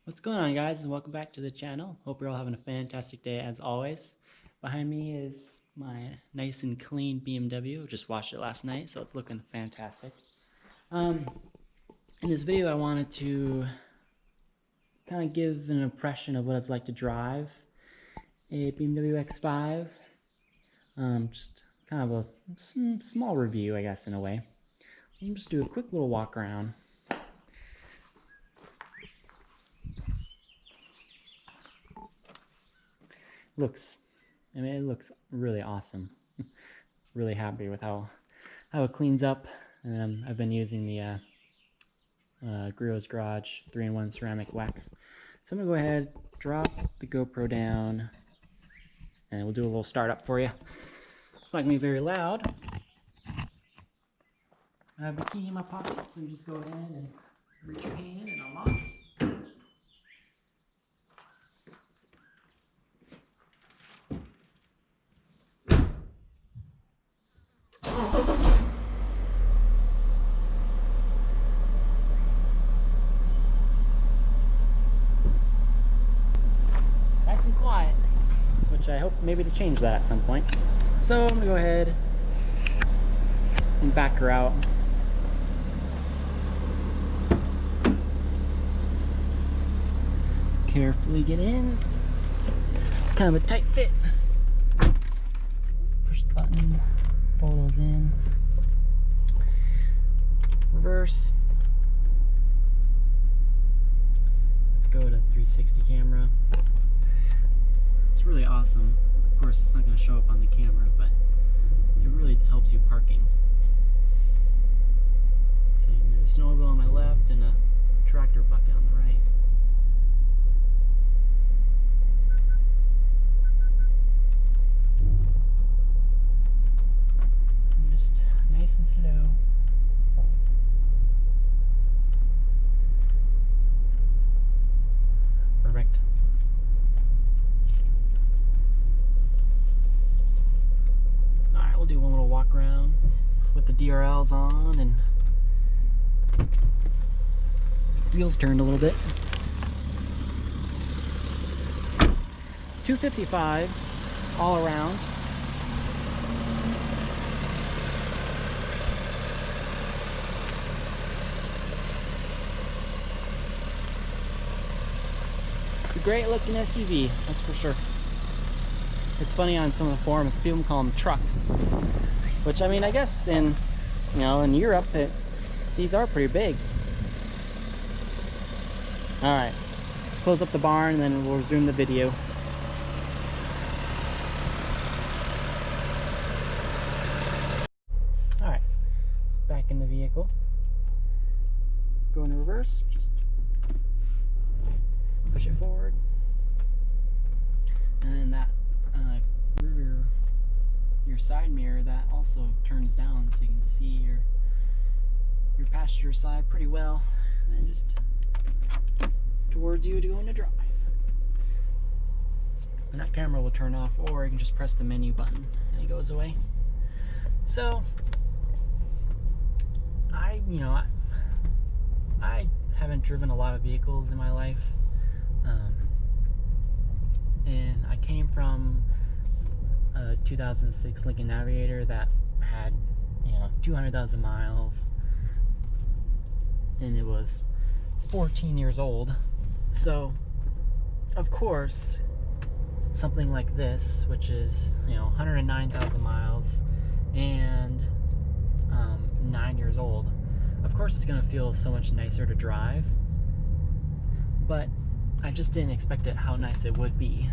What's going on, guys, and welcome back to the channel. Hope you're all having a fantastic day as always. Behind me is my nice and clean BMW. Just washed it last night, so it's looking fantastic. In this video, I wanted to kind of give an impression of what it's like to drive a BMW X5. Just kind of a small review, I guess, in a way. I'll just do a quick little walk around. It looks really awesome. Really happy with how it cleans up. And I've been using the Grio's Garage 3-in-1 ceramic wax. So I'm gonna go ahead, drop the GoPro down, and we'll do a little startup for you. It's not gonna be very loud. I have the key in my pocket, so you just go ahead and reach your hand and unlocks. Nice and quiet, which I hope maybe to change that at some point. So I'm gonna go ahead and back her out. Carefully get in. It's kind of a tight fit. Push the button, fold those in. Reverse. Let's go to 360 camera. It's really awesome. Of course, it's not going to show up on the camera, but it really helps you parking. So there's a snowmobile on my left and a tractor bucket on the right. And just nice and slow. Perfect. Alright, we'll do one little walk around with the DRLs on and wheels turned a little bit. 255s all around. It's a great looking SUV, that's for sure. It's funny, on some of the forums, people call them trucks, which, I mean, I guess in Europe, these are pretty big. All right, close up the barn and then we'll resume the video. All right, back in the vehicle. Go into reverse, just push it forward. And that your side mirror, that also turns down so you can see your passenger side pretty well, and then just towards you to go into drive. And that camera will turn off, or you can just press the menu button and it goes away. So I haven't driven a lot of vehicles in my life, and I came from a 2006 Lincoln Navigator that had 200,000 miles, and it was 14 years old. So of course something like this, which is 109,000 miles and 9 years old, of course it's going to feel so much nicer to drive, but I just didn't expect it how nice it would be.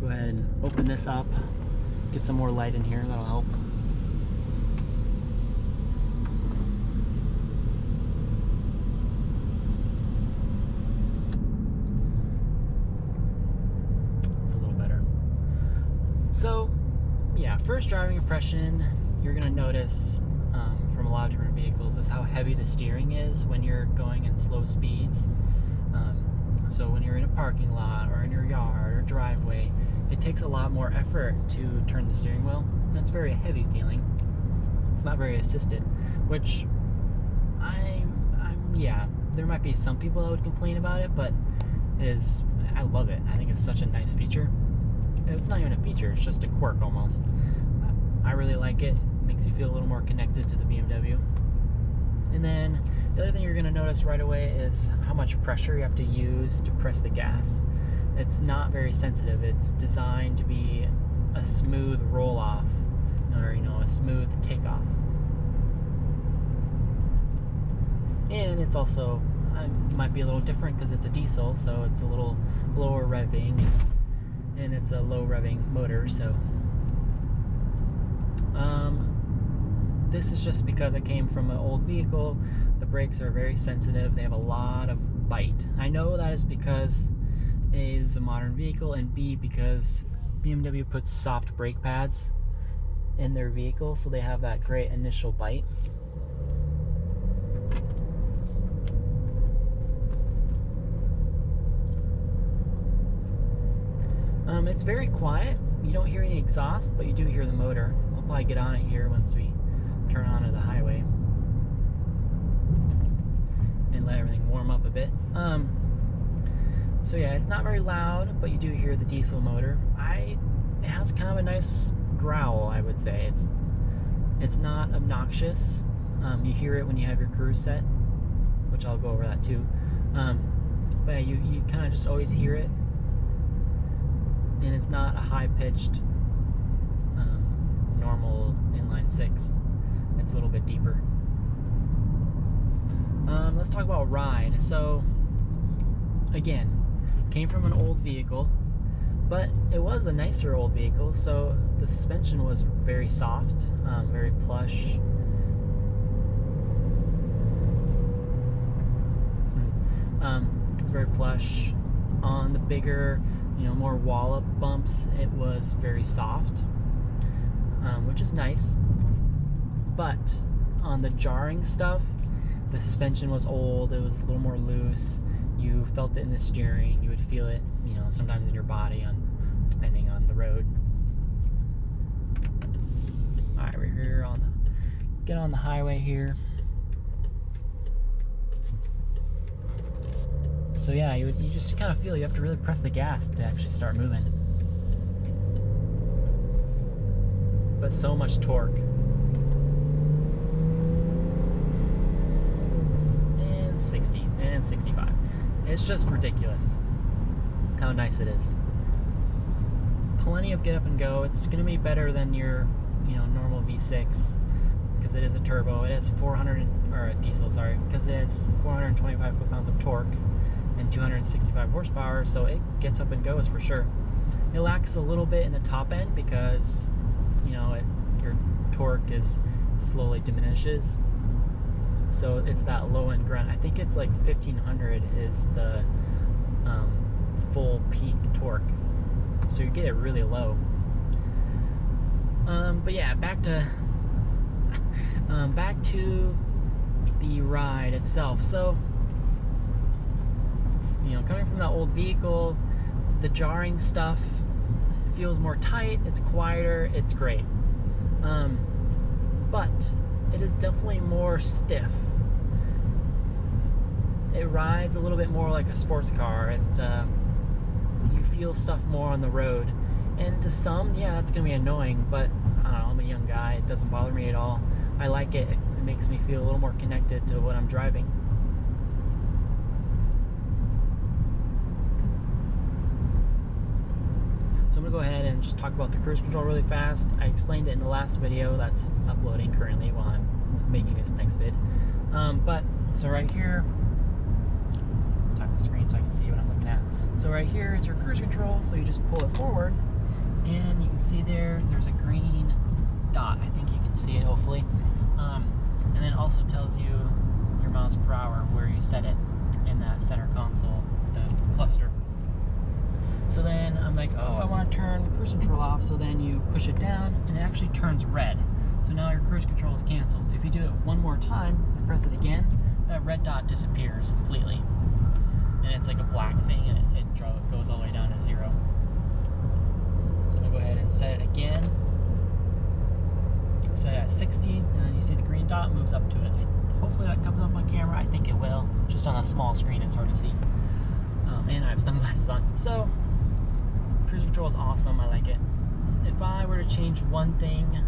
Go ahead and open this up, get some more light in here, that'll help. It's a little better. So yeah, first driving impression, you're gonna notice from a lot of different vehicles is how heavy the steering is when you're going in slow speeds. So when you're in a parking lot or in your yard or driveway, it takes a lot more effort to turn the steering wheel. it's very heavy feeling. It's not very assisted, which yeah, there might be some people that would complain about it, but I love it. I think it's such a nice feature. It's not even a feature, it's just a quirk almost. I really like it. It makes you feel a little more connected to the BMW. And then the other thing you're going to notice right away is how much pressure you have to use to press the gas. It's not very sensitive. It's designed to be a smooth roll-off, or a smooth takeoff. And it's also might be a little different because it's a diesel, so it's a little lower revving, and it's a low revving motor. So this is just because I came from an old vehicle. The brakes are very sensitive. They have a lot of bite. I know that is because A, is a modern vehicle, and B, because BMW puts soft brake pads in their vehicle, so they have that great initial bite. It's very quiet. You don't hear any exhaust, but you do hear the motor. I'll probably get on it here once we turn onto the highway and let everything warm up a bit. So yeah, it's not very loud, but you do hear the diesel motor. It has kind of a nice growl, I would say. It's not obnoxious. You hear it when you have your cruise set, which I'll go over that too. But yeah, you kind of just always hear it. And it's not a high-pitched normal inline six. It's a little bit deeper. Let's talk about ride. So again, came from an old vehicle, but it was a nicer old vehicle, so the suspension was very soft, very plush. It's very plush. On the bigger, more wallop bumps, it was very soft, which is nice. But on the jarring stuff, the suspension was old, it was a little more loose. You felt it in the steering, you would feel it, sometimes in your body, depending on the road. Alright, we're here get on the highway here. So yeah, you just kind of feel you have to really press the gas to actually start moving. But so much torque. And 60, and 65. It's just ridiculous how nice it is. Plenty of get up and go. It's going to be better than your, normal V6 because it is a turbo. It has a diesel, sorry, because it has 425 foot-pounds of torque and 265 horsepower, so it gets up and goes for sure. It lacks a little bit in the top end because, your torque slowly diminishes. So it's that low end grunt. I think it's like 1500 is the full peak torque. So you get it really low. But yeah, back to the ride itself. So, coming from that old vehicle, the jarring stuff feels more tight, it's quieter, it's great. But it is definitely more stiff. It rides a little bit more like a sports car. You feel stuff more on the road. And to some, yeah, that's going to be annoying, but I don't know, I'm a young guy, it doesn't bother me at all. I like it. It makes me feel a little more connected to what I'm driving. So I'm going to go ahead and just talk about the cruise control really fast. I explained it in the last video that's uploading currently while I'm making this next vid. So right here, tap the screen so I can see what I'm looking at. So right here is your cruise control, so you just pull it forward, and you can see there's a green dot. I think you can see it, hopefully. And then it also tells you your miles per hour where you set it in that center console, the cluster. So then I'm like, oh, I want to turn cruise control off, so then you push it down, and it actually turns red. So now your cruise control is canceled. If you do it one more time and press it again, that red dot disappears completely. And it's like a black thing, and it goes all the way down to 0. So I'm going to go ahead and set it again. at 60, and then you see the green dot moves up to it. Hopefully that comes up on camera. I think it will. Just on a small screen, it's hard to see. And I have sunglasses on. So, cruise control is awesome. I like it. If I were to change one thing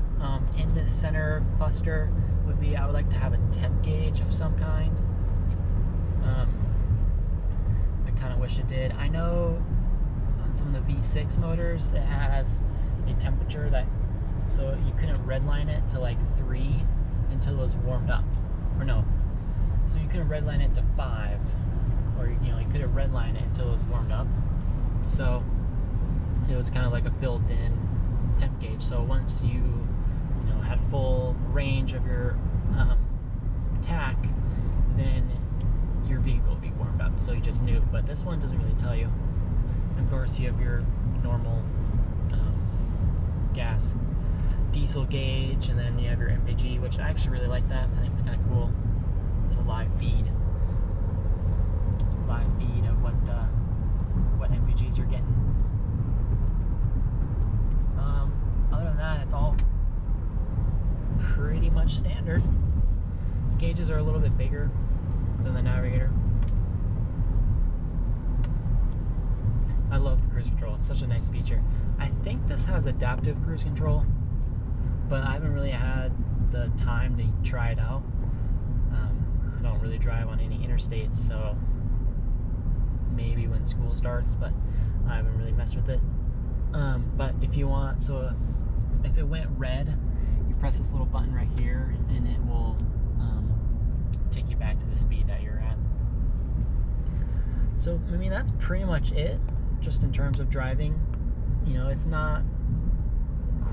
in the center cluster, would be I would like to have a temp gauge of some kind. I kind of wish it did. I know on some of the V6 motors it has a temperature that, so you couldn't redline it to like 3 until it was warmed up, or no, so you couldn't redline it to 5, or you couldn't redline it until it was warmed up. So it was kind of like a built-in temp gauge. So once you had full range of your tack, then your vehicle will be warmed up, so you just knew. But this one doesn't really tell you. And of course, you have your normal gas diesel gauge, and then you have your MPG, which I actually really like that. I think it's kind of cool. It's a live feed of what MPGs you're getting. Other than that, it's all pretty much standard. Gauges are a little bit bigger than the Navigator. I love the cruise control. It's such a nice feature. I think this has adaptive cruise control, but I haven't really had the time to try it out. I don't really drive on any interstates, so maybe when school starts, but I haven't really messed with it. But if you want, so if it went red, you press this little button right here, and it will take you back to the speed that you're at. So, I mean, that's pretty much it, just in terms of driving. It's not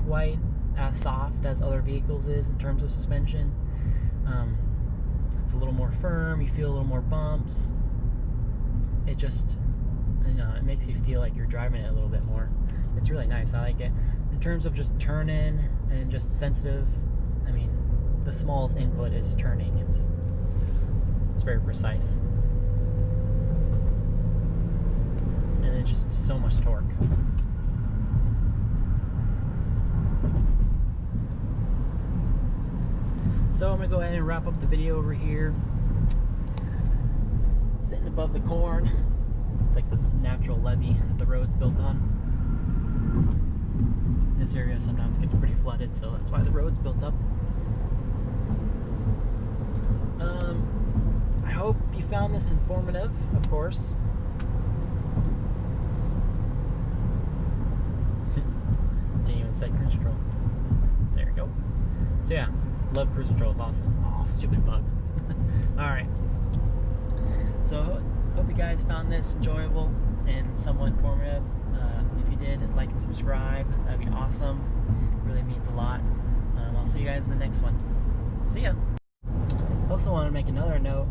quite as soft as other vehicles is in terms of suspension. It's a little more firm, you feel a little more bumps. It just, it makes you feel like you're driving it a little bit more. It's really nice, I like it. In terms of just turn-in and just sensitive, I mean, the smallest input is turning. It's very precise. And it's just so much torque. So I'm gonna go ahead and wrap up the video over here. Sitting above the corn. It's like this natural levee the road's built on. This area sometimes gets pretty flooded, so that's why the road's built up. I hope you found this informative, of course. Didn't even set cruise control. There we go. So yeah, love cruise control, it's awesome. Oh, stupid bug. Alright. So hope you guys found this enjoyable and somewhat informative. If you did, like and subscribe. That'd be awesome. It really means a lot. I'll see you guys in the next one. See ya. Also want to make another note.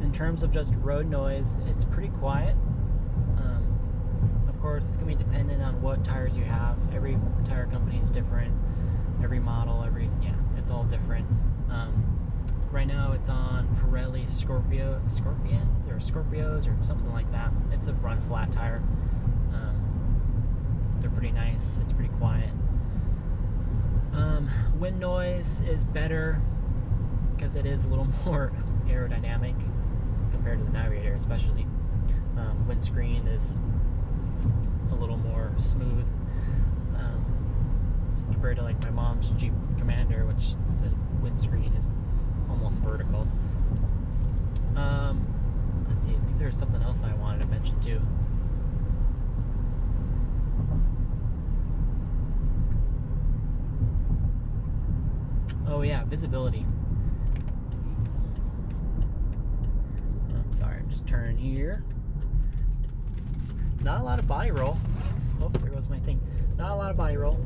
In terms of just road noise, it's pretty quiet. Of course, it's going to be dependent on what tires you have. Every tire company is different. Every model, it's all different. Right now it's on Pirelli Scorpions or something like that. It's a run flat tire. They're pretty nice. It's pretty quiet. Wind noise is better because it is a little more aerodynamic compared to the Navigator, especially. Windscreen is a little more smooth compared to like my mom's Jeep Commander, which the windscreen is almost vertical. Let's see, I think there's something else that I wanted to mention too. Oh yeah, visibility. I'm sorry, I'm just turning here. Not a lot of body roll. Oh, there goes my thing. Not a lot of body roll.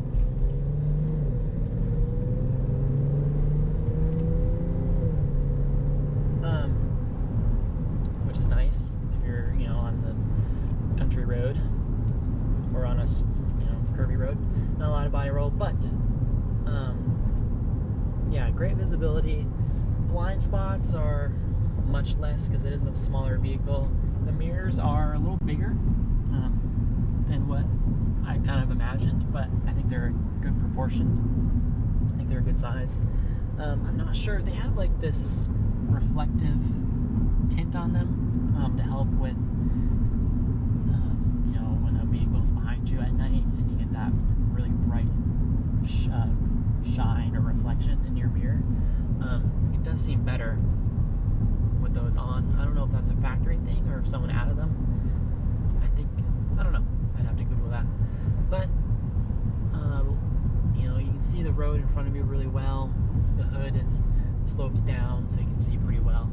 Which is nice if you're, on the country road or on a, curvy road. Not a lot of body roll, but yeah, great visibility. Blind spots are much less because it is a smaller vehicle. The mirrors are a little bigger than what I kind of imagined, but I think they're a good proportion. like they're a good size. I'm not sure. They have like this reflective tint on them to help with, you know, when a vehicle's behind you at night and you get that really bright shine or reflection in your mirror. It does seem better with those on. I don't know if that's a factory thing or if someone added them. I don't know. I'd have to Google that. But you know, you can see the road in front of you really well. The hood slopes down, so you can see pretty well.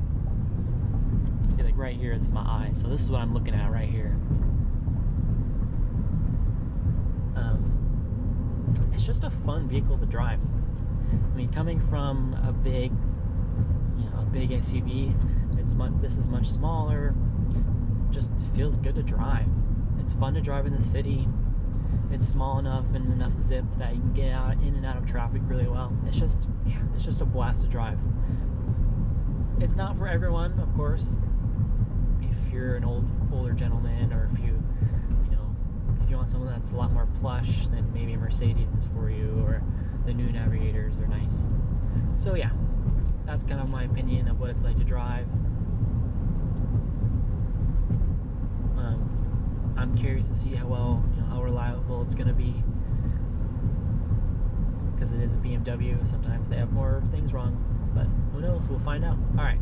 See, like right here, this is my eye. So this is what I'm looking at right here. It's just a fun vehicle to drive. I mean, coming from a big, you know, a big SUV, this is much smaller. Just feels good to drive. It's fun to drive in the city. It's small enough and enough zip that you can get out in and out of traffic really well. It's just, yeah, it's just a blast to drive. It's not for everyone, of course. If you're an older gentleman, or if you want someone that's a lot more plush, then maybe a Mercedes is for you, or the new Navigators are nice. So yeah, that's kind of my opinion of what it's like to drive. I'm curious to see how well, you know, how reliable it's going to be, because it is a BMW. Sometimes they have more things wrong, but who knows? We'll find out. All right.